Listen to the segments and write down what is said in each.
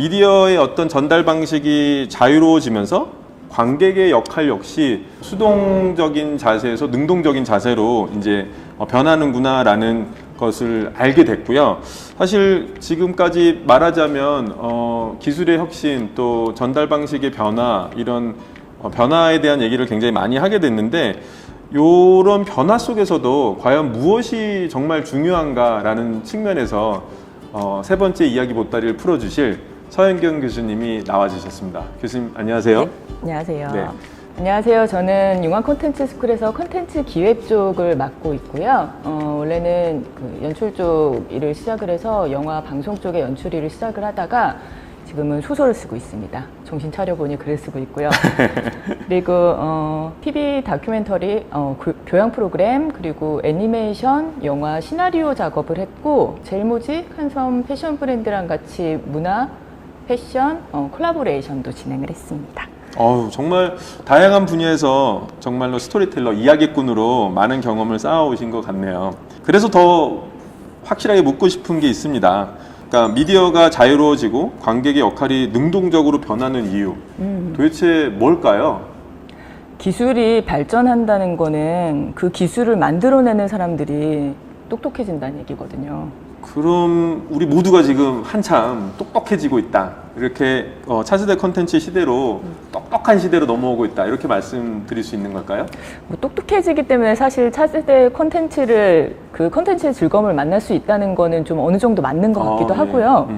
미디어의 어떤 전달 방식이 자유로워지면서 관객의 역할 역시 수동적인 자세에서 능동적인 자세로 이제 변하는구나라는 것을 알게 됐고요. 사실 지금까지 말하자면 기술의 혁신 또 전달 방식의 변화 이런 변화에 대한 얘기를 굉장히 많이 하게 됐는데 이런 변화 속에서도 과연 무엇이 정말 중요한가라는 측면에서 세 번째 이야기 보따리를 풀어주실 서현경 교수님이 나와주셨습니다. 교수님 안녕하세요. 네, 안녕하세요. 네. 안녕하세요. 저는 융합 콘텐츠 스쿨에서 콘텐츠 기획 쪽을 맡고 있고요. 원래는 그 연출 쪽 일을 시작을 해서 영화 방송 쪽의 연출 일을 시작을 하다가 지금은 소설을 쓰고 있습니다. 정신 차려보니 글을 쓰고 있고요. 그리고 TV 다큐멘터리, 교양 프로그램, 그리고 애니메이션, 영화 시나리오 작업을 했고 제일모직 한섬 패션 브랜드랑 같이 문화, 패션, 콜라보레이션도 진행을 했습니다. 정말 다양한 분야에서 정말로 스토리텔러, 이야기꾼으로 많은 경험을 쌓아오신 것 같네요. 그래서 더 확실하게 묻고 싶은 게 있습니다. 그러니까 미디어가 자유로워지고 관객의 역할이 능동적으로 변하는 이유 도대체 뭘까요? 기술이 발전한다는 거는 그 기술을 만들어내는 사람들이 똑똑해진다는 얘기거든요. 그럼 우리 모두가 지금 한참 똑똑해지고 있다. 이렇게 차세대 콘텐츠 시대로 똑똑한 시대로 넘어오고 있다. 이렇게 말씀드릴 수 있는 걸까요? 뭐 똑똑해지기 때문에 사실 차세대 콘텐츠를 그 콘텐츠의 즐거움을 만날 수 있다는 거는 좀 어느 정도 맞는 것 같기도 하고요.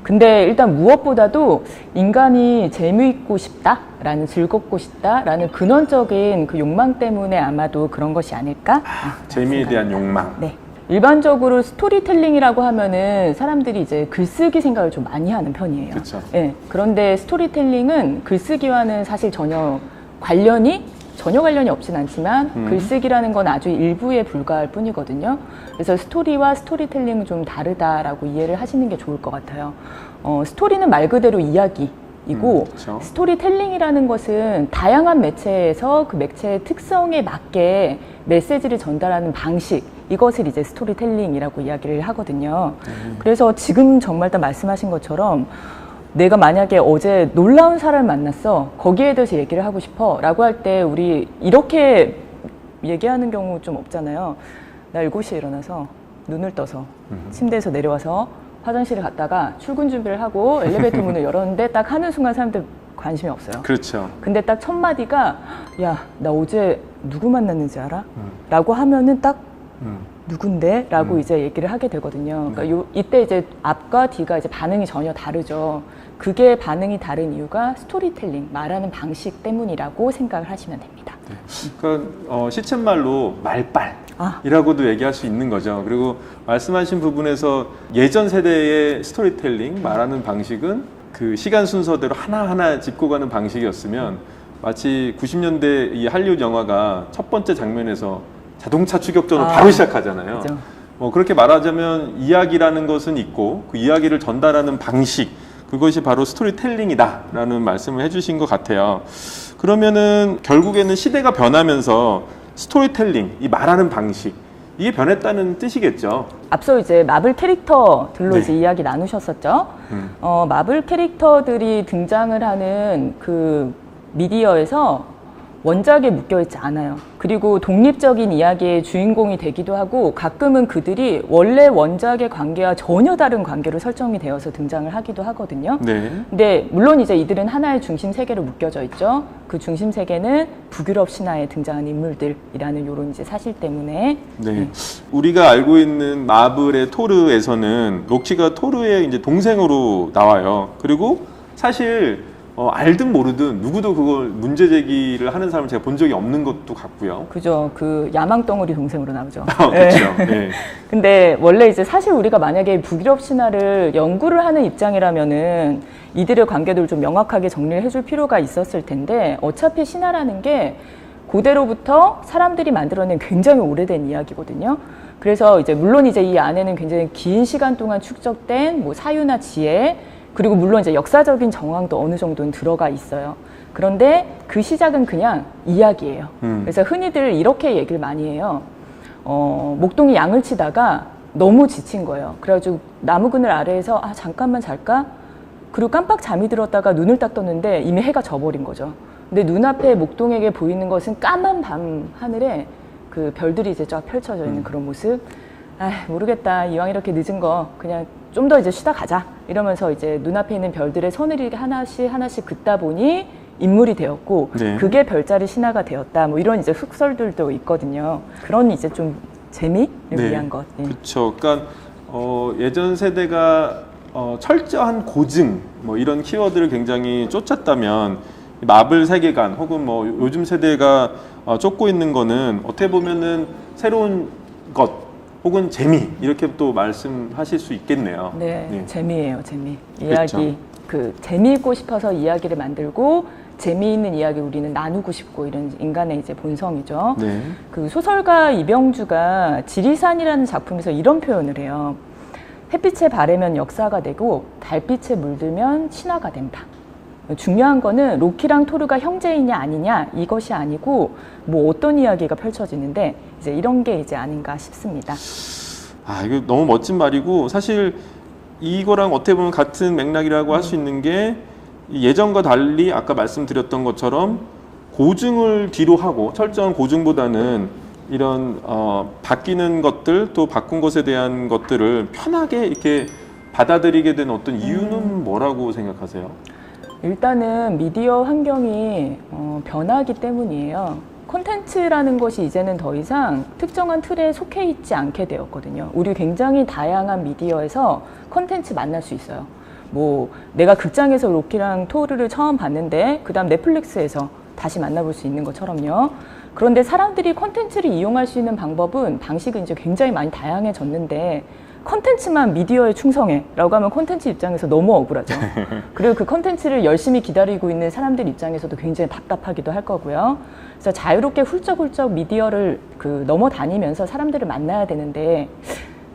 근데 일단 무엇보다도 인간이 재미있고 싶다라는 즐겁고 싶다라는 근원적인 그 욕망 때문에 아마도 그런 것이 아닐까? 재미에 대한 욕망. 네. 일반적으로 스토리텔링이라고 하면은 사람들이 이제 글쓰기 생각을 좀 많이 하는 편이에요. 그렇죠. 네. 그런데 스토리텔링은 글쓰기와는 사실 전혀 관련이 없진 않지만 글쓰기라는 건 아주 일부에 불과할 뿐이거든요. 그래서 스토리와 스토리텔링은 좀 다르다라고 이해를 하시는 게 좋을 것 같아요. 스토리는 말 그대로 이야기이고 그렇죠. 스토리텔링이라는 것은 다양한 매체에서 그 매체의 특성에 맞게 메시지를 전달하는 방식, 이것을 이제 스토리텔링이라고 이야기를 하거든요. 그래서 지금 정말 다 말씀하신 것처럼 내가 만약에 어제 놀라운 사람을 만났어, 거기에 대해서 얘기를 하고 싶어 라고 할 때 우리 이렇게 얘기하는 경우 좀 없잖아요. 나 7시에 일어나서 눈을 떠서 침대에서 내려와서 화장실에 갔다가 출근 준비를 하고 엘리베이터 문을 열었는데 딱 하는 순간 사람들 관심이 없어요. 그렇죠. 근데 딱 첫 마디가 야, 나 어제 누구 만났는지 알아? 라고 하면은 딱 누군데? 라고 이제 얘기를 하게 되거든요. 그러니까 이때 이제 앞과 뒤가 이제 반응이 전혀 다르죠. 그게 반응이 다른 이유가 스토리텔링, 말하는 방식 때문이라고 생각을 하시면 됩니다. 네. 그러니까 시쳇말로 말빨이라고도 얘기할 수 있는 거죠. 그리고 말씀하신 부분에서 예전 세대의 스토리텔링, 말하는 방식은 그 시간 순서대로 하나하나 짚고 가는 방식이었으면 마치 90년대 이 할리우드 영화가 첫 번째 장면에서 자동차 추격전을 바로 시작하잖아요. 그렇죠. 그렇게 말하자면 이야기라는 것은 있고 그 이야기를 전달하는 방식, 그것이 바로 스토리텔링이다라는 말씀을 해주신 것 같아요. 그러면은 결국에는 시대가 변하면서 스토리텔링, 이 말하는 방식, 이게 변했다는 뜻이겠죠. 앞서 이제 마블 캐릭터들로 네. 이제 이야기 나누셨었죠. 마블 캐릭터들이 등장을 하는 그 미디어에서 원작에 묶여있지 않아요. 그리고 독립적인 이야기의 주인공이 되기도 하고 가끔은 그들이 원래 원작의 관계와 전혀 다른 관계로 설정이 되어서 등장을 하기도 하거든요. 네. 근데 물론 이제 이들은 하나의 중심 세계로 묶여져 있죠. 그 중심 세계는 북유럽 신화에 등장한 인물들이라는 요런 이제 사실 때문에 네. 우리가 알고 있는 마블의 토르에서는 로키가 토르의 이제 동생으로 나와요. 그리고 사실 알든 모르든 누구도 그걸 문제 제기를 하는 사람을 제가 본 적이 없는 것도 같고요. 그죠. 그 야망덩어리 동생으로 나오죠. 그렇죠. 네. 근데 원래 이제 사실 우리가 만약에 북유럽 신화를 연구를 하는 입장이라면은 이들의 관계들을 좀 명확하게 정리를 해줄 필요가 있었을 텐데 어차피 신화라는 게 고대로부터 사람들이 만들어낸 굉장히 오래된 이야기거든요. 그래서 이제 물론 이제 이 안에는 굉장히 긴 시간 동안 축적된 뭐 사유나 지혜, 그리고 물론 이제 역사적인 정황도 어느 정도는 들어가 있어요. 그런데 그 시작은 그냥 이야기예요. 그래서 흔히들 이렇게 얘기를 많이 해요. 목동이 양을 치다가 너무 지친 거예요. 그래가지고 나무 그늘 아래에서 잠깐만 잘까? 그리고 깜빡 잠이 들었다가 눈을 딱 떴는데 이미 해가 져버린 거죠. 근데 눈앞에 목동에게 보이는 것은 까만 밤 하늘에 그 별들이 이제 쫙 펼쳐져 있는 그런 모습. 아, 모르겠다. 이왕 이렇게 늦은 거 그냥 좀 더 이제 쉬다 가자. 이러면서 이제 눈앞에 있는 별들의 서늘이 하나씩 긋다 보니 인물이 되었고 네. 그게 별자리 신화가 되었다. 뭐 이런 이제 속설들도 있거든요. 그런 이제 좀 재미를 위한 것. 네. 그렇죠. 그러니까 예전 세대가 철저한 고증 뭐 이런 키워드를 굉장히 쫓았다면 마블 세계관 혹은 뭐 요즘 세대가 쫓고 있는 거는 어떻게 보면은 새로운 것 혹은 재미 이렇게 또 말씀하실 수 있겠네요. 네, 네. 재미예요, 재미. 그렇죠. 이야기 그 재미있고 싶어서 이야기를 만들고 재미있는 이야기 우리는 나누고 싶고 이런 인간의 이제 본성이죠. 네. 그 소설가 이병주가 지리산이라는 작품에서 이런 표현을 해요. 햇빛에 바래면 역사가 되고 달빛에 물들면 신화가 된다. 중요한 거는 로키랑 토르가 형제이냐 아니냐 이것이 아니고 뭐 어떤 이야기가 펼쳐지는데 이제 이런 게 이제 아닌가 싶습니다. 아, 이거 너무 멋진 말이고 사실 이거랑 어떻게 보면 같은 맥락이라고 할 수 있는 게 예전과 달리 아까 말씀드렸던 것처럼 고증을 뒤로 하고 철저한 고증보다는 이런 바뀌는 것들 또 바꾼 것에 대한 것들을 편하게 이렇게 받아들이게 된 어떤 이유는 뭐라고 생각하세요? 일단은 미디어 환경이 변하기 때문이에요. 콘텐츠라는 것이 이제는 더 이상 특정한 틀에 속해 있지 않게 되었거든요. 우리 굉장히 다양한 미디어에서 콘텐츠 만날 수 있어요. 뭐 내가 극장에서 로키랑 토르를 처음 봤는데 그다음 넷플릭스에서 다시 만나볼 수 있는 것처럼요. 그런데 사람들이 콘텐츠를 이용할 수 있는 방식은 이제 굉장히 많이 다양해졌는데 콘텐츠만 미디어에 충성해라고 하면 콘텐츠 입장에서 너무 억울하죠. 그리고 그 콘텐츠를 열심히 기다리고 있는 사람들 입장에서도 굉장히 답답하기도 할 거고요. 그래서 자유롭게 훌쩍훌쩍 미디어를 넘어다니면서 사람들을 만나야 되는데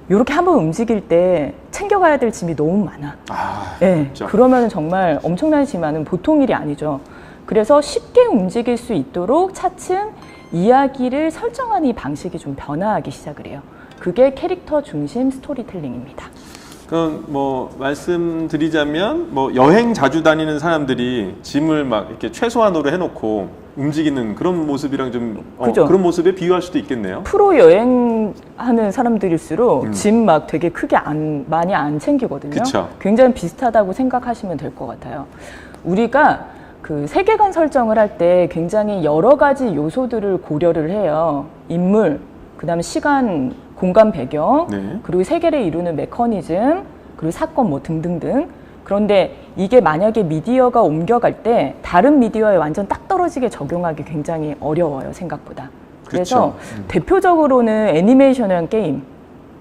이렇게 한번 움직일 때 챙겨가야 될 짐이 너무 많아. 네, 그러면 정말 엄청난 짐은 보통 일이 아니죠. 그래서 쉽게 움직일 수 있도록 차츰 이야기를 설정하는 이 방식이 좀 변화하기 시작을 해요. 그게 캐릭터 중심 스토리텔링입니다. 그럼 뭐 말씀드리자면 뭐 여행 자주 다니는 사람들이 짐을 막 이렇게 최소한으로 해놓고 움직이는 그런 모습이랑 좀 그런 모습에 비유할 수도 있겠네요. 프로 여행하는 사람들일수록 짐 막 되게 크게 많이 안 챙기거든요. 그쵸. 굉장히 비슷하다고 생각하시면 될 것 같아요. 우리가 그 세계관 설정을 할 때 굉장히 여러 가지 요소들을 고려를 해요. 인물, 그다음에 시간, 공간 배경, 네. 그리고 세계를 이루는 메커니즘, 그리고 사건 뭐 등등등. 그런데 이게 만약에 미디어가 옮겨갈 때 다른 미디어에 완전 딱 떨어지게 적용하기 굉장히 어려워요, 생각보다. 그래서 대표적으로는 애니메이션이랑 게임,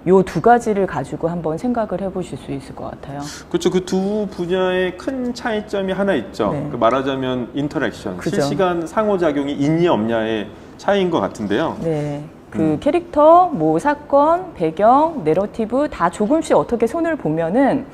요 두 가지를 가지고 한번 생각을 해보실 수 있을 것 같아요. 그렇죠. 그 두 분야의 큰 차이점이 하나 있죠. 네. 그 말하자면 인터랙션, 그죠. 실시간 상호작용이 있냐 없냐의 차이인 것 같은데요. 네. 그 캐릭터, 뭐 사건, 배경, 내러티브 다 조금씩 어떻게 손을 보면은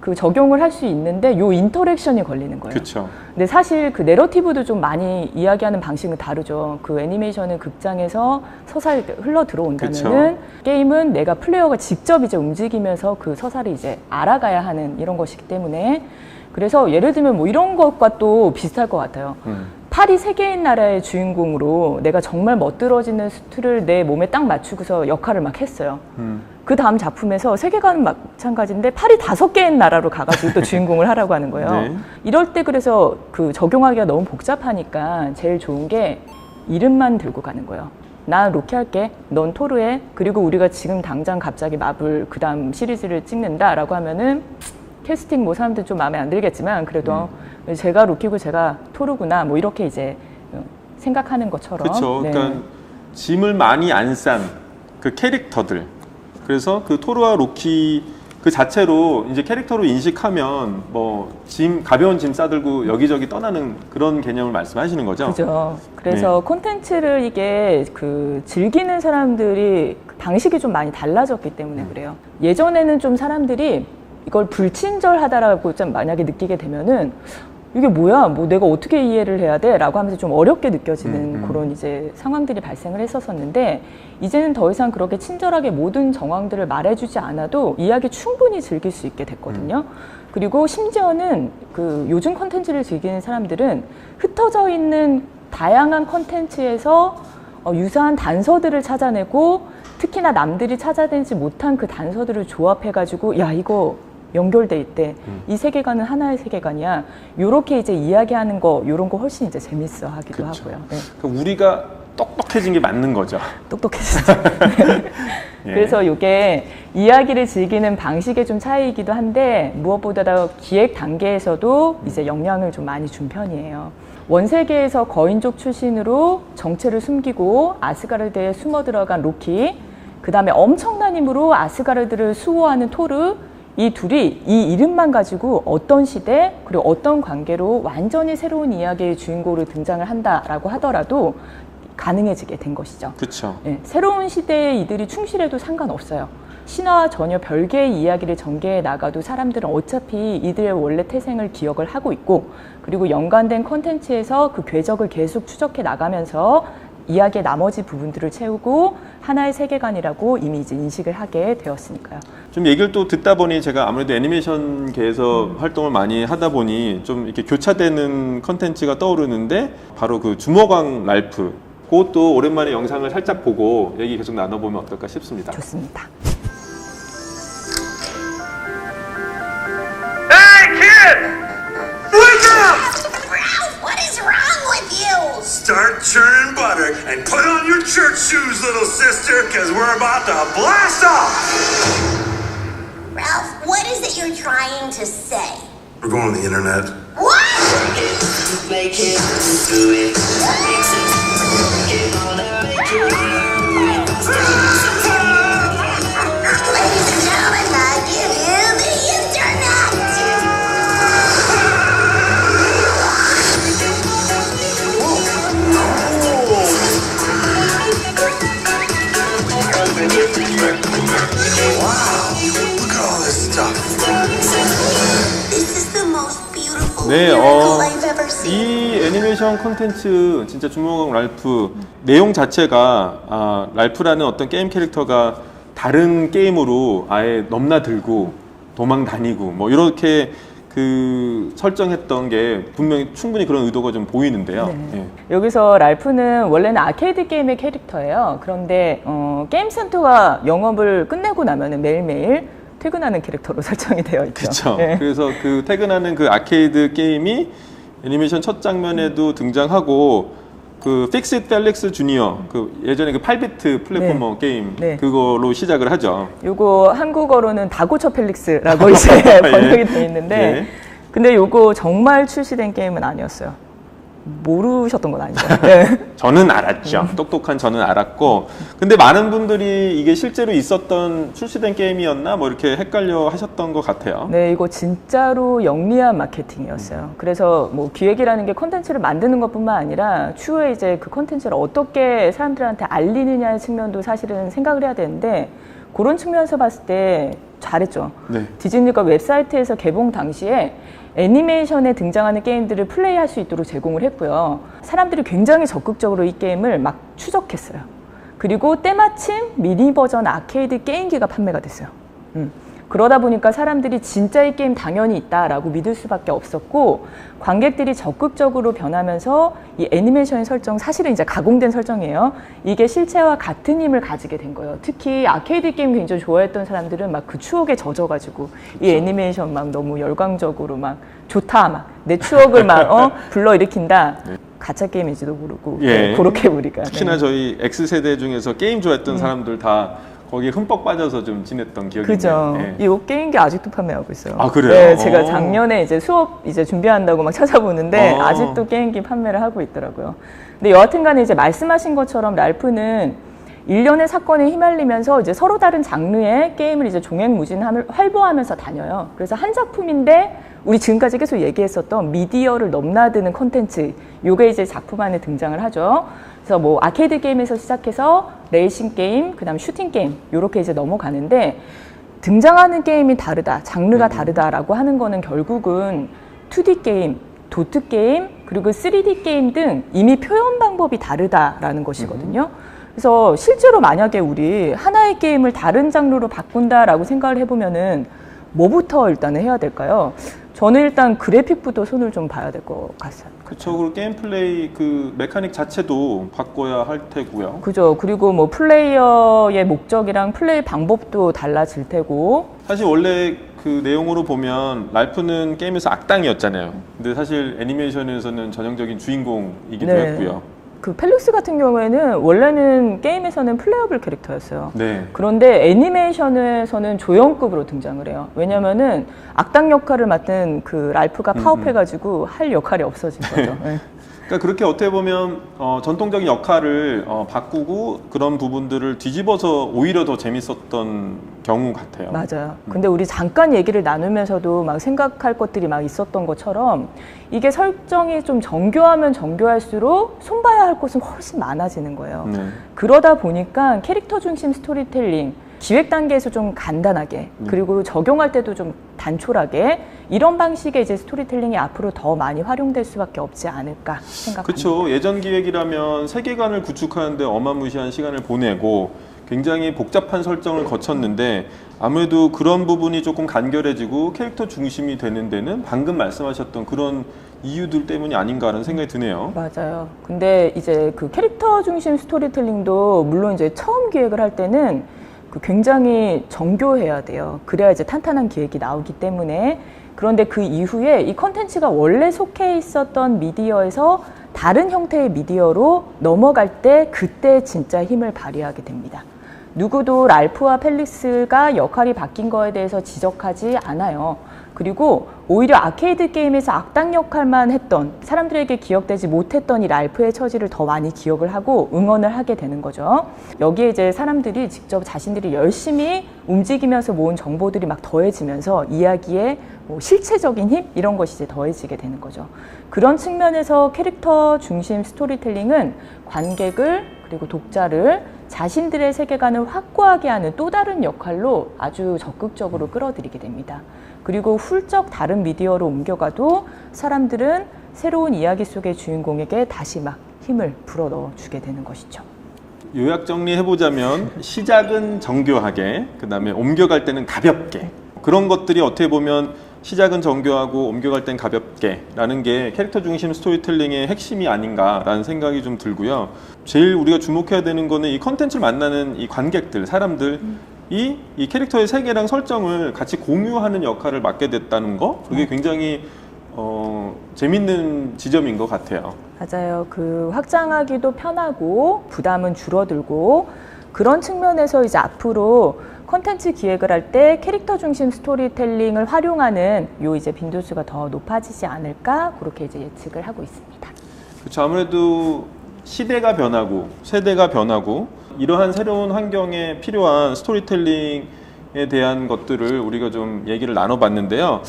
그 적용을 할 수 있는데 요 인터랙션이 걸리는 거예요. 그렇죠. 근데 사실 그 내러티브도 좀 많이 이야기하는 방식은 다르죠. 그 애니메이션은 극장에서 서사에 흘러 들어온다면은 게임은 내가 플레이어가 직접 이제 움직이면서 그 서사를 이제 알아가야 하는 이런 것이기 때문에 그래서 예를 들면 뭐 이런 것과 또 비슷할 것 같아요. 파리 세 개인 나라의 주인공으로 내가 정말 멋들어지는 수트를 내 몸에 딱 맞추고서 역할을 막 했어요. 그 다음 작품에서 세계관은 마찬가지인데 파리 5개인 나라로 가가지고 또 주인공을 하라고 하는 거예요. 네. 이럴 때 그래서 그 적용하기가 너무 복잡하니까 제일 좋은 게 이름만 들고 가는 거예요. 나 로키 할게, 넌 토르 해. 그리고 우리가 지금 당장 갑자기 마블 그 다음 시리즈를 찍는다라고 하면은 캐스팅 뭐 사람들 좀 마음에 안 들겠지만 그래도 제가 로키고 제가 토르구나 뭐 이렇게 이제 생각하는 것처럼. 그렇죠. 네. 그러니까 짐을 많이 안 싼 그 캐릭터들. 그래서 그 토르와 로키 그 자체로 이제 캐릭터로 인식하면 뭐 가벼운 짐 싸들고 여기저기 떠나는 그런 개념을 말씀하시는 거죠. 그죠. 그래서 콘텐츠를 이게 그 즐기는 사람들이 방식이 좀 많이 달라졌기 때문에 그래요. 예전에는 좀 사람들이 이걸 불친절하다라고 좀 만약에 느끼게 되면은 이게 뭐야? 뭐 내가 어떻게 이해를 해야 돼? 라고 하면서 좀 어렵게 느껴지는 그런 이제 상황들이 발생을 했었었는데 이제는 더 이상 그렇게 친절하게 모든 정황들을 말해주지 않아도 이야기 충분히 즐길 수 있게 됐거든요. 그리고 심지어는 그 요즘 컨텐츠를 즐기는 사람들은 흩어져 있는 다양한 컨텐츠에서 유사한 단서들을 찾아내고 특히나 남들이 찾아내지 못한 그 단서들을 조합해가지고 야 이거 연결돼 있대. 이 세계관은 하나의 세계관이야. 요렇게 이제 이야기하는 거 요런 거 훨씬 이제 재밌어 하기도 그쵸. 하고요. 네. 그러니까 우리가 똑똑해진 게 맞는 거죠. 똑똑해지죠. 예. 그래서 이게 이야기를 즐기는 방식의 좀 차이이기도 한데 무엇보다도 기획 단계에서도 이제 영향을 좀 많이 준 편이에요. 원세계에서 거인족 출신으로 정체를 숨기고 아스가르드에 숨어 들어간 로키, 그 다음에 엄청난 힘으로 아스가르드를 수호하는 토르, 이 둘이 이 이름만 가지고 어떤 시대 그리고 어떤 관계로 완전히 새로운 이야기의 주인공으로 등장을 한다라고 하더라도 가능해지게 된 것이죠. 그렇죠. 네, 새로운 시대에 이들이 충실해도 상관없어요. 신화와 전혀 별개의 이야기를 전개해 나가도 사람들은 어차피 이들의 원래 태생을 기억을 하고 있고 그리고 연관된 콘텐츠에서 그 궤적을 계속 추적해 나가면서 이야기의 나머지 부분들을 채우고 하나의 세계관이라고 이미 이제 인식을 하게 되었으니까요. 좀 얘기를 또 듣다 보니 제가 아무래도 애니메이션계에서 활동을 많이 하다 보니 좀 이렇게 교차되는 컨텐츠가 떠오르는데 바로 그 주먹왕 랄프, 그것도 오랜만에 영상을 살짝 보고 얘기 계속 나눠보면 어떨까 싶습니다. 좋습니다. Hey, kid! Wake up! Ralph, what is wrong with you? Start churning butter and put on your church shoes, little sister, because we're about to blast off! Ralph, what is it you're trying to say? We're going on the internet. What? Make it, do it, mix it, get on that, make it. Ladies and gentlemen, I give you the internet! Look at all this stuff. This is the most beautiful 네, miracle I've ever seen. 이 애니메이션 콘텐츠 진짜 주먹왕 랄프 내용 자체가 랄프라는 어떤 게임 캐릭터가 다른 게임으로 아예 넘나들고 도망 다니고 뭐 이렇게 그 설정했던 게 분명히 충분히 그런 의도가 좀 보이는데요. 네. 예. 여기서 랄프는 원래는 아케이드 게임의 캐릭터예요. 그런데 게임 센터가 영업을 끝내고 나면은 매일매일 퇴근하는 캐릭터로 설정이 되어 있죠. 그렇죠. 네. 그래서 그 퇴근하는 그 아케이드 게임이 애니메이션 첫 장면에도 등장하고 그 픽스 펠릭스 주니어 그 예전에 그 8비트 플랫포머 게임 네. 그걸로 시작을 하죠. 요거 한국어로는 다고쳐 펠릭스라고 이제 번역이 돼 있는데 예. 근데 요거 정말 출시된 게임은 아니었어요. 모르셨던 건 아니죠. 네. 저는 알았죠. 똑똑한 저는 알았고 근데 많은 분들이 이게 실제로 있었던 출시된 게임이었나 뭐 이렇게 헷갈려 하셨던 것 같아요. 네, 이거 진짜로 영리한 마케팅이었어요. 그래서 뭐 기획이라는 게 콘텐츠를 만드는 것뿐만 아니라 추후에 이제 그 콘텐츠를 어떻게 사람들한테 알리느냐의 측면도 사실은 생각을 해야 되는데 그런 측면에서 봤을 때 잘했죠. 네. 디즈니가 웹사이트에서 개봉 당시에 애니메이션에 등장하는 게임들을 플레이할 수 있도록 제공을 했고요. 사람들이 굉장히 적극적으로 이 게임을 막 추적했어요. 그리고 때마침 미니 버전 아케이드 게임기가 판매가 됐어요. 그러다 보니까 사람들이 진짜 이 게임 당연히 있다라고 믿을 수밖에 없었고 관객들이 적극적으로 변하면서 이 애니메이션의 설정 사실은 이제 가공된 설정이에요. 이게 실체와 같은 힘을 가지게 된 거예요. 특히 아케이드 게임 굉장히 좋아했던 사람들은 막 그 추억에 젖어가지고 이 애니메이션 막 너무 열광적으로 막 좋다 막 내 추억을 막 불러일으킨다. 가짜 게임인지도 모르고 예. 그렇게 우리가 특히나 저희 X세대 중에서 게임 좋아했던 사람들 다 거기에 흠뻑 빠져서 좀 지냈던 기억이 그죠. 있네요. 예. 이 게임기 아직도 판매하고 있어요. 아, 그래요? 네, 제가 어. 작년에 이제 수업 이제 준비한다고 막 찾아보는데 어. 아직도 게임기 판매를 하고 있더라고요. 근데 여하튼간에 이제 말씀하신 것처럼 랄프는 일련의 사건에 휘말리면서 이제 서로 다른 장르의 게임을 이제 종횡무진함을 활보하면서 다녀요. 그래서 한 작품인데 우리 지금까지 계속 얘기했었던 미디어를 넘나드는 콘텐츠, 요게 이제 작품 안에 등장을 하죠. 그래서 뭐 아케이드 게임에서 시작해서 레이싱 게임, 그다음 슈팅 게임 요렇게 이제 넘어가는데 등장하는 게임이 다르다, 장르가 다르다라고 하는 거는 결국은 2D 게임, 도트 게임, 그리고 3D 게임 등 이미 표현 방법이 다르다라는 것이거든요. 그래서 실제로 만약에 우리 하나의 게임을 다른 장르로 바꾼다라고 생각을 해보면은 뭐부터 일단은 해야 될까요? 저는 일단 그래픽부터 손을 좀 봐야 될 것 같아요. 그렇죠. 그리고 게임 플레이 그 메카닉 자체도 바꿔야 할 테고요. 그죠. 그리고 뭐 플레이어의 목적이랑 플레이 방법도 달라질 테고. 사실 원래 그 내용으로 보면 랄프는 게임에서 악당이었잖아요. 근데 사실 애니메이션에서는 전형적인 주인공이기도 네. 했고요. 그 펠릭스 같은 경우에는 원래는 게임에서는 플레이어블 캐릭터였어요. 네. 그런데 애니메이션에서는 조연급으로 등장을 해요. 왜냐면은 악당 역할을 맡은 그 랄프가 파업해가지고 할 역할이 없어진 거죠. 네. 그러니까 그렇게 어떻게 보면 전통적인 역할을 바꾸고 그런 부분들을 뒤집어서 오히려 더 재밌었던 경우 같아요. 맞아요. 근데 우리 잠깐 얘기를 나누면서도 막 생각할 것들이 막 있었던 것처럼 이게 설정이 좀 정교하면 정교할수록 손봐야 할 것은 훨씬 많아지는 거예요. 네. 그러다 보니까 캐릭터 중심 스토리텔링, 기획 단계에서 좀 간단하게, 그리고 적용할 때도 좀 단촐하게 이런 방식의 이제 스토리텔링이 앞으로 더 많이 활용될 수밖에 없지 않을까 생각합니다. 그렇죠. 예전 기획이라면 세계관을 구축하는데 어마무시한 시간을 보내고 굉장히 복잡한 설정을 거쳤는데 아무래도 그런 부분이 조금 간결해지고 캐릭터 중심이 되는 데는 방금 말씀하셨던 그런 이유들 때문이 아닌가라는 생각이 드네요. 맞아요. 근데 이제 그 캐릭터 중심 스토리텔링도 물론 이제 처음 기획을 할 때는 그 굉장히 정교해야 돼요. 그래야 이제 탄탄한 기획이 나오기 때문에. 그런데 그 이후에 이 컨텐츠가 원래 속해 있었던 미디어에서 다른 형태의 미디어로 넘어갈 때 그때 진짜 힘을 발휘하게 됩니다. 누구도 랄프와 펠릭스가 역할이 바뀐 거에 대해서 지적하지 않아요. 그리고 오히려 아케이드 게임에서 악당 역할만 했던, 사람들에게 기억되지 못했던 이 랄프의 처지를 더 많이 기억을 하고 응원을 하게 되는 거죠. 여기에 이제 사람들이 직접 자신들이 열심히 움직이면서 모은 정보들이 막 더해지면서 이야기의 뭐 실체적인 힘? 이런 것이 이제 더해지게 되는 거죠. 그런 측면에서 캐릭터 중심 스토리텔링은 관객을 그리고 독자를 자신들의 세계관을 확고하게 하는 또 다른 역할로 아주 적극적으로 끌어들이게 됩니다. 그리고 훌쩍 다른 미디어로 옮겨가도 사람들은 새로운 이야기 속의 주인공에게 다시 막 힘을 불어넣어 주게 되는 것이죠. 요약 정리해보자면 시작은 정교하게, 그 다음에 옮겨갈 때는 가볍게, 그런 것들이 어떻게 보면 시작은 정교하고 옮겨갈 땐 가볍게 라는 게 캐릭터 중심 스토리텔링의 핵심이 아닌가라는 생각이 좀 들고요. 제일 우리가 주목해야 되는 거는 이 컨텐츠를 만나는 이 관객들, 사람들이 이 캐릭터의 세계랑 설정을 같이 공유하는 역할을 맡게 됐다는 거, 그게 굉장히 재밌는 지점인 것 같아요. 맞아요. 그 확장하기도 편하고 부담은 줄어들고 그런 측면에서 이제 앞으로 콘텐츠 기획을 할 때 캐릭터 중심 스토리텔링을 활용하는 요 이제 빈도수가 더 높아지지 않을까 그렇게 이제 예측을 하고 있습니다. 그렇죠. 아무래도 시대가 변하고 세대가 변하고 이러한 새로운 환경에 필요한 스토리텔링에 대한 것들을 우리가 좀 얘기를 나눠봤는데요.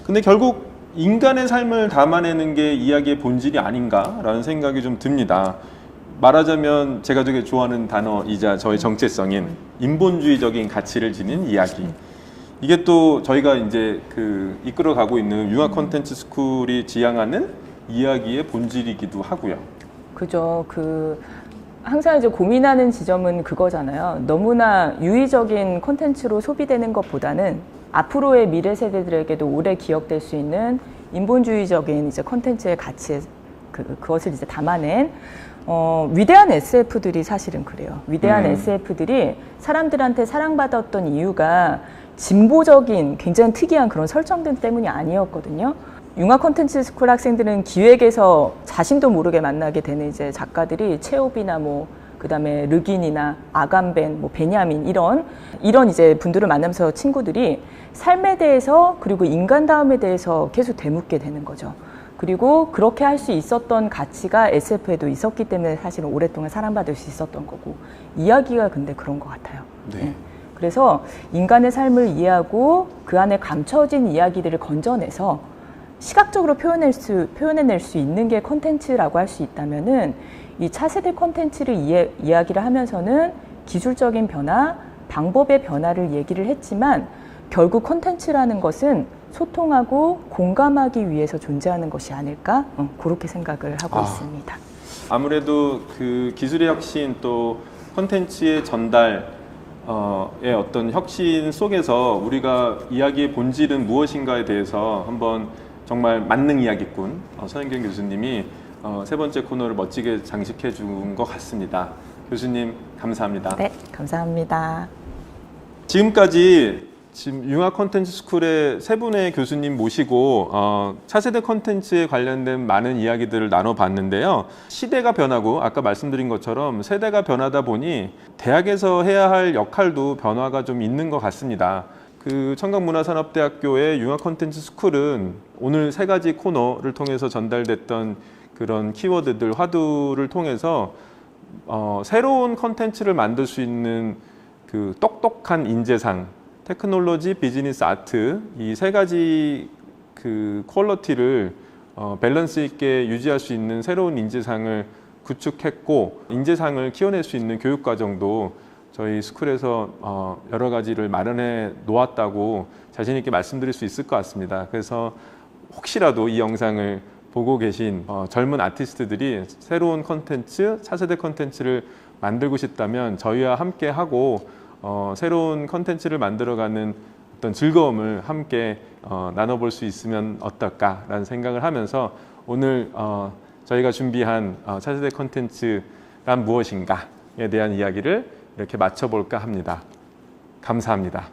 근데 결국 인간의 삶을 담아내는 게 이야기의 본질이 아닌가라는 생각이 좀 듭니다. 말하자면 제가 되게 좋아하는 단어이자 저의 정체성인 인본주의적인 가치를 지닌 이야기. 이게 또 저희가 이제 그 이끌어가고 있는 융합 콘텐츠 스쿨이 지향하는 이야기의 본질이기도 하고요. 그죠. 그 항상 이제 고민하는 지점은 그거잖아요. 너무나 유의적인 콘텐츠로 소비되는 것보다는 앞으로의 미래 세대들에게도 오래 기억될 수 있는 인본주의적인 이제 콘텐츠의 가치에 그것을 이제 담아낸 위대한 SF들이 사실은 그래요. 위대한 SF들이 사람들한테 사랑받았던 이유가 진보적인 굉장히 특이한 그런 설정들 때문이 아니었거든요. 융합 콘텐츠 스쿨 학생들은 기획에서 자신도 모르게 만나게 되는 이제 작가들이 체오비나 뭐 그다음에 르긴이나 아감벤, 뭐 베냐민 이런 이제 분들을 만나면서 친구들이 삶에 대해서 그리고 인간다움에 대해서 계속 되묻게 되는 거죠. 그리고 그렇게 할 수 있었던 가치가 SF에도 있었기 때문에 사실은 오랫동안 사랑받을 수 있었던 거고 이야기가 근데 그런 것 같아요. 네. 그래서 인간의 삶을 이해하고 그 안에 감춰진 이야기들을 건져내서 시각적으로 표현해낼 수 있는 게 콘텐츠라고 할 수 있다면은 이 차세대 콘텐츠를 이야기를 하면서는 기술적인 변화, 방법의 변화를 얘기를 했지만 결국 콘텐츠라는 것은 소통하고 공감하기 위해서 존재하는 것이 아닐까? 그렇게 생각을 하고 있습니다. 아무래도 그 기술의 혁신 또 콘텐츠의 전달 어떤 혁신 속에서 우리가 이야기의 본질은 무엇인가에 대해서 한번 정말 만능 이야기꾼 서현경 교수님이 세 번째 코너를 멋지게 장식해 준 것 같습니다. 교수님 감사합니다. 네, 감사합니다. 지금까지 융합 콘텐츠 스쿨의 세 분의 교수님 모시고 차세대 콘텐츠에 관련된 많은 이야기들을 나눠봤는데요. 시대가 변하고 아까 말씀드린 것처럼 세대가 변하다 보니 대학에서 해야 할 역할도 변화가 좀 있는 것 같습니다. 그 청각문화산업대학교의 융합 콘텐츠 스쿨은 오늘 세 가지 코너를 통해서 전달됐던 그런 키워드들, 화두를 통해서 새로운 콘텐츠를 만들 수 있는 그 똑똑한 인재상, 테크놀로지, 비즈니스, 아트 이 세 가지 그 퀄리티를 밸런스 있게 유지할 수 있는 새로운 인재상을 구축했고 인재상을 키워낼 수 있는 교육 과정도 저희 스쿨에서 여러 가지를 마련해 놓았다고 자신 있게 말씀드릴 수 있을 것 같습니다. 그래서 혹시라도 이 영상을 보고 계신 젊은 아티스트들이 새로운 콘텐츠, 차세대 콘텐츠를 만들고 싶다면 저희와 함께 하고 새로운 콘텐츠를 만들어가는 어떤 즐거움을 함께 나눠볼 수 있으면 어떨까라는 생각을 하면서 오늘 저희가 준비한 차세대 콘텐츠란 무엇인가에 대한 이야기를 이렇게 마쳐볼까 합니다. 감사합니다.